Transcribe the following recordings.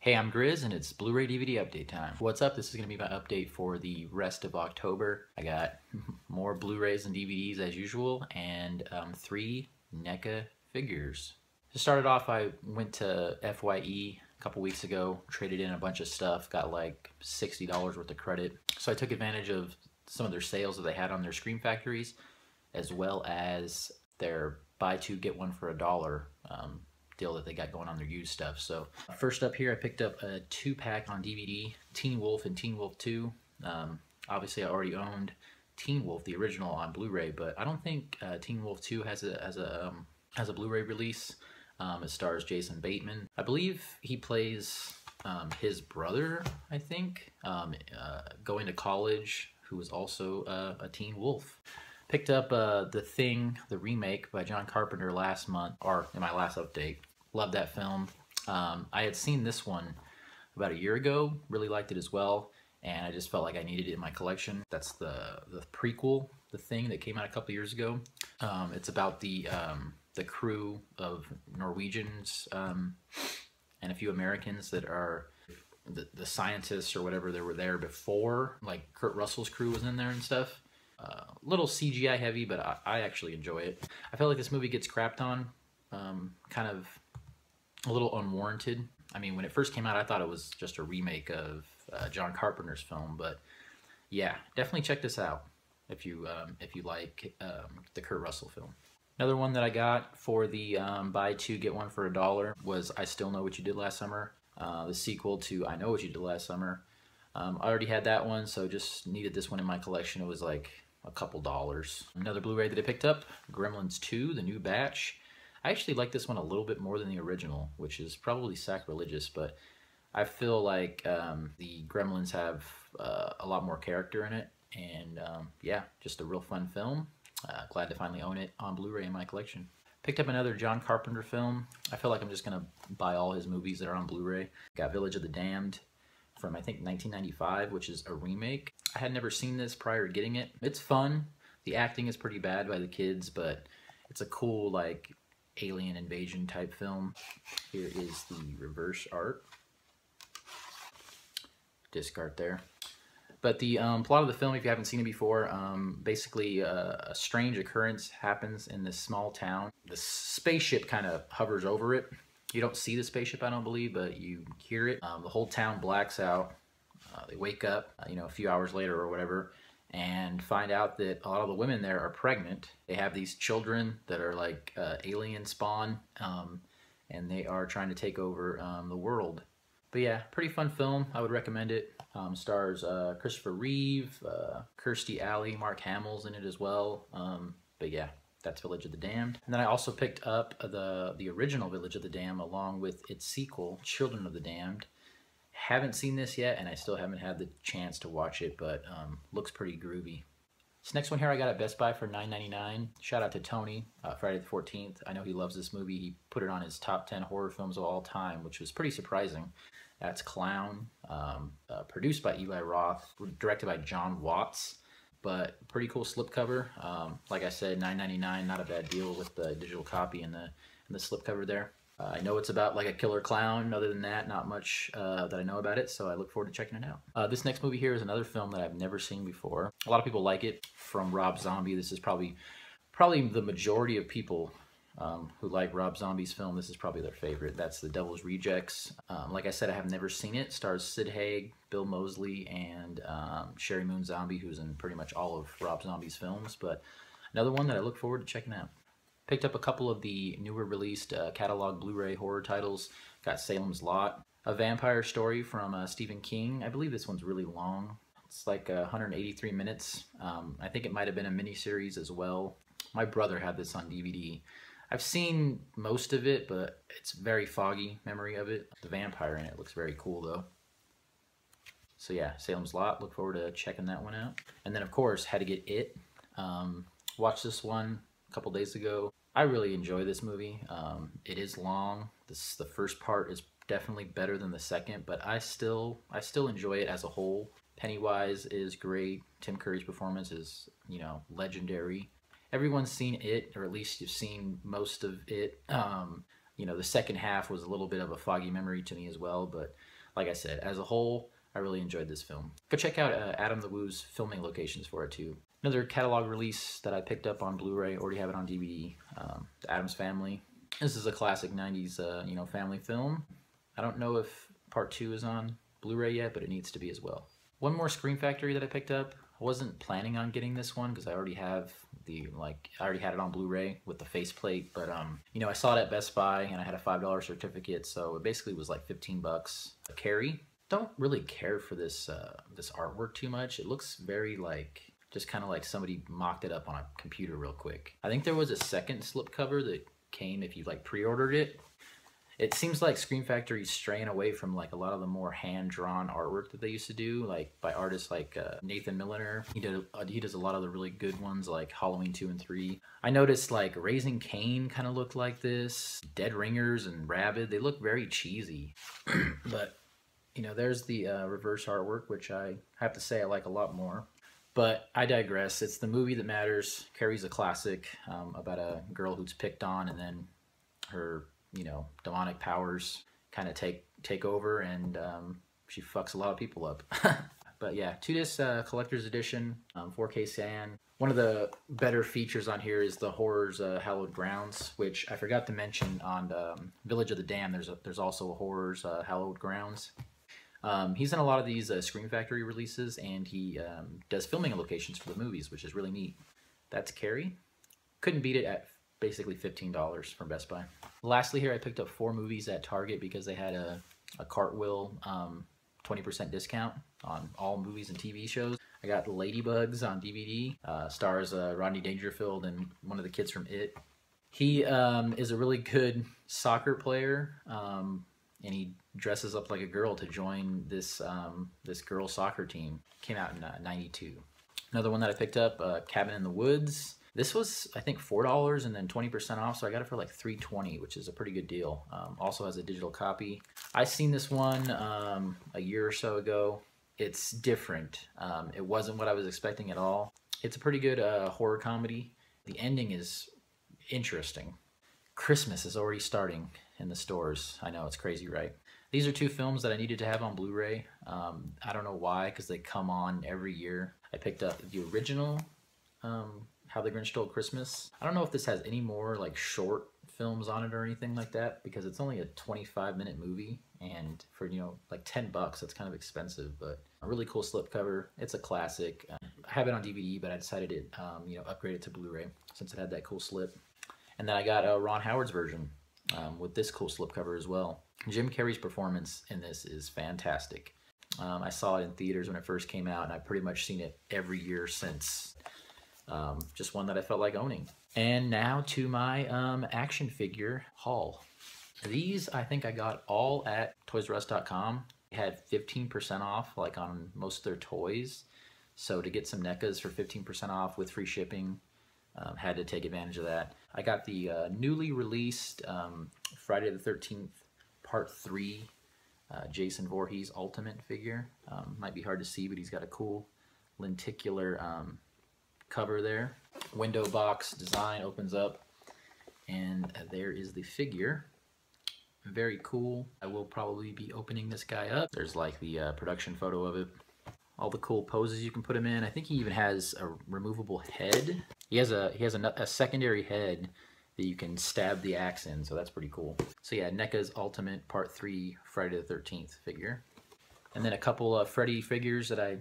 Hey, I'm Grizz, and it's Blu-ray DVD update time. What's up? This is going to be my update for the rest of October. I got more Blu-rays and DVDs as usual, and 3 NECA figures. To start it off, I went to FYE a couple weeks ago, traded in a bunch of stuff, got like $60 worth of credit. So I took advantage of some of their sales that they had on their Scream Factories, as well as their buy two, get one for $1 deal that they got going on their used stuff. So first up here, I picked up a 2-pack on DVD, Teen Wolf and Teen Wolf 2. Obviously I already owned Teen Wolf, the original, on Blu-ray, but I don't think Teen Wolf 2 has a Blu-ray release. It stars Jason Bateman. I believe he plays his brother, I think, going to college, who was also a Teen Wolf. Picked up The Thing, the remake by John Carpenter last month, or in my last update. Loved that film. I had seen this one about a year ago, really liked it as well, and I just felt like I needed it in my collection. That's the prequel, The Thing, that came out a couple years ago. It's about the crew of Norwegians and a few Americans that are the scientists or whatever that were there before, like Kurt Russell's crew was in there and stuff. Little CGI heavy, but I actually enjoy it. I feel like this movie gets crapped on, kind of a little unwarranted. I mean, when it first came out, I thought it was just a remake of John Carpenter's film, but yeah, definitely check this out if you like the Kurt Russell film. Another one that I got for the buy two, get one for $1 was I Still Know What You Did Last Summer, the sequel to I Know What You Did Last Summer. I already had that one, so just needed this one in my collection. It was like a couple dollars. Another Blu-ray that I picked up, Gremlins 2, the new batch. I actually like this one a little bit more than the original, which is probably sacrilegious, but I feel like the Gremlins have a lot more character in it, and yeah, just a real fun film. Glad to finally own it on Blu-ray in my collection. Picked up another John Carpenter film. I feel like I'm just gonna buy all his movies that are on Blu-ray. Got Village of the Damned from, I think, 1995, which is a remake. I had never seen this prior to getting it. It's fun. The acting is pretty bad by the kids, but it's a cool, like, alien invasion type film. Here is the reverse art. Disc art there. But the plot of the film, if you haven't seen it before, basically a strange occurrence happens in this small town. The spaceship kind of hovers over it. You don't see the spaceship, I don't believe, but you hear it. The whole town blacks out. They wake up, a few hours later or whatever, and find out that a lot of the women there are pregnant. They have these children that are like alien spawn, and they are trying to take over the world. But yeah, pretty fun film. I would recommend it. Stars Christopher Reeve, Kirstie Alley, Mark Hamill's in it as well. But yeah, that's Village of the Damned. And then I also picked up the original Village of the Damned along with its sequel, Children of the Damned. Haven't seen this yet, and I still haven't had the chance to watch it, but looks pretty groovy. This next one here I got at Best Buy for $9.99. Shout out to Tony, Friday the 14th. I know he loves this movie. He put it on his top 10 horror films of all time, which was pretty surprising. That's Clown, produced by Eli Roth, directed by John Watts, but pretty cool slipcover. Like I said, $9.99, not a bad deal with the digital copy and the slipcover there. I know it's about like a killer clown. Other than that, not much that I know about it, so I look forward to checking it out. This next movie here is another film that I've never seen before. A lot of people like it, from Rob Zombie. This is probably the majority of people who like Rob Zombie's film. This is probably their favorite. That's The Devil's Rejects. Like I said, I have never seen it. Stars Sid Haig, Bill Moseley, and Sherry Moon Zombie, who's in pretty much all of Rob Zombie's films, but another one that I look forward to checking out. Picked up a couple of the newer released catalog Blu-ray horror titles. Got Salem's Lot, a vampire story from Stephen King. I believe this one's really long. It's like 183 minutes. I think it might have been a miniseries as well. My brother had this on DVD. I've seen most of it, but it's very foggy memory of it. The vampire in it looks very cool though. So yeah, Salem's Lot. Look forward to checking that one out. And then of course, had to get It. Watched this one a couple days ago. I really enjoy this movie. It is long. The first part is definitely better than the second, but I still enjoy it as a whole. Pennywise is great. Tim Curry's performance is, legendary. Everyone's seen It, or at least you've seen most of it. You know, the second half was a little bit of a foggy memory to me as well, but like I said, as a whole, I really enjoyed this film. Go check out Adam the Woo's filming locations for it too. Another catalog release that I picked up on Blu-ray, already have it on DVD, The Addams Family. This is a classic 90s, you know, family film. I don't know if part 2 is on Blu-ray yet, but it needs to be as well. One more Scream Factory that I picked up. I wasn't planning on getting this one because I already have I already had it on Blu-ray with the faceplate, but you know, I saw it at Best Buy and I had a $5 certificate, so it basically was like 15 bucks. Carrie, don't really care for this this artwork too much. It looks very like, just kind of like somebody mocked it up on a computer real quick. I think there was a second slipcover that came if you like pre-ordered it. It seems like Scream Factory's straying away from like a lot of the more hand-drawn artwork that they used to do, like by artists like Nathan Milliner. He does a lot of the really good ones like Halloween 2 and 3. I noticed like Raising Cain kind of looked like this. Dead Ringers and Rabid, they look very cheesy. But, you know, there's the reverse artwork, which I have to say I like a lot more. But I digress. It's the movie that matters. Carrie's a classic about a girl who's picked on and then her, you know, demonic powers kind of take over, and she fucks a lot of people up. But yeah, 2-disc collector's edition, 4K scan. One of the better features on here is the Horror's Hallowed Grounds, which I forgot to mention on Village of the Damned. There's also a Horror's Hallowed Grounds. He's in a lot of these Scream Factory releases, and he does filming locations for the movies, which is really neat. That's Carrie. Couldn't beat it at basically $15 from Best Buy. Lastly here, I picked up 4 movies at Target because they had a Cartwheel 20% discount on all movies and TV shows. I got Ladybugs on DVD. Stars Rodney Dangerfield and one of the kids from It. He is a really good soccer player, and he dresses up like a girl to join this this girls soccer team. Came out in '92. Another one that I picked up, Cabin in the Woods. This was, I think, $4 and then 20% off, so I got it for like $3.20, which is a pretty good deal. Also has a digital copy. I seen this one a year or so ago. It's different. It wasn't what I was expecting at all. It's a pretty good horror comedy. The ending is interesting. Christmas is already starting in the stores. I know, it's crazy, right? These are 2 films that I needed to have on Blu-ray. I don't know why, because they come on every year. I picked up the original, How the Grinch Stole Christmas. I don't know if this has any more like short films on it or anything like that, because it's only a 25-minute movie, and for, you know, like 10 bucks, that's kind of expensive, but a really cool slipcover. It's a classic. I have it on DVD, but I decided to, you know, upgrade it to Blu-ray since it had that cool slip. And then I got Ron Howard's version with this cool slipcover as well. Jim Carrey's performance in this is fantastic. I saw it in theaters when it first came out, and I've pretty much seen it every year since. Just one that I felt like owning. And now to my action figure haul. These I think I got all at ToysRUs.com. They had 15% off like on most of their toys. So to get some NECAs for 15% off with free shipping, had to take advantage of that. I got the newly released Friday the 13th Part 3 Jason Voorhees Ultimate figure. Might be hard to see, but he's got a cool lenticular cover there. Window box design opens up, and there is the figure. Very cool. I will probably be opening this guy up. There's like the production photo of it. All the cool poses you can put him in. I think he even has a removable head. He has a secondary head that you can stab the axe in, so that's pretty cool. So yeah, NECA's Ultimate Part 3 Friday the 13th figure. And then a couple of Freddy figures that I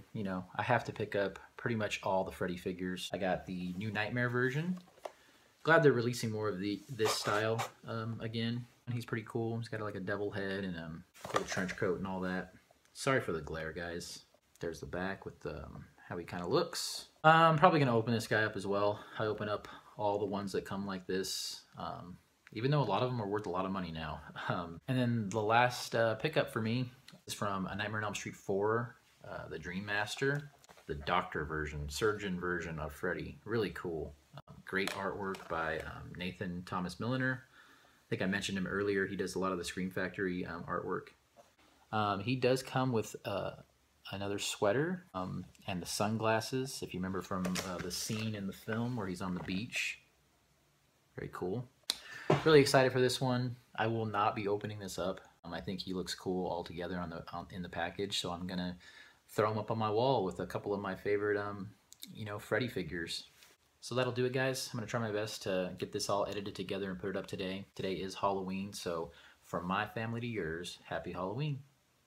have to pick up. Pretty much all the Freddy figures. I got the New Nightmare version. Glad they're releasing more of this style again. And he's pretty cool. He's got like a devil head and a cool trench coat and all that. Sorry for the glare, guys. There's the back with how he kind of looks. I'm probably going to open this guy up as well. I open up all the ones that come like this, even though a lot of them are worth a lot of money now. And then the last pickup for me is from A Nightmare on Elm Street 4, the Dream Master, the doctor version, surgeon version of Freddy. Really cool. Great artwork by Nathan Thomas Milliner. I think I mentioned him earlier. He does a lot of the Scream Factory artwork. He does come with another sweater and the sunglasses, if you remember from the scene in the film where he's on the beach. Very cool. Really excited for this one. I will not be opening this up. I think he looks cool all together in the package, so I'm gonna throw him up on my wall with a couple of my favorite Freddy figures. So that'll do it, guys. I'm gonna try my best to get this all edited together and put it up today. Today is Halloween, so from my family to yours, happy Halloween.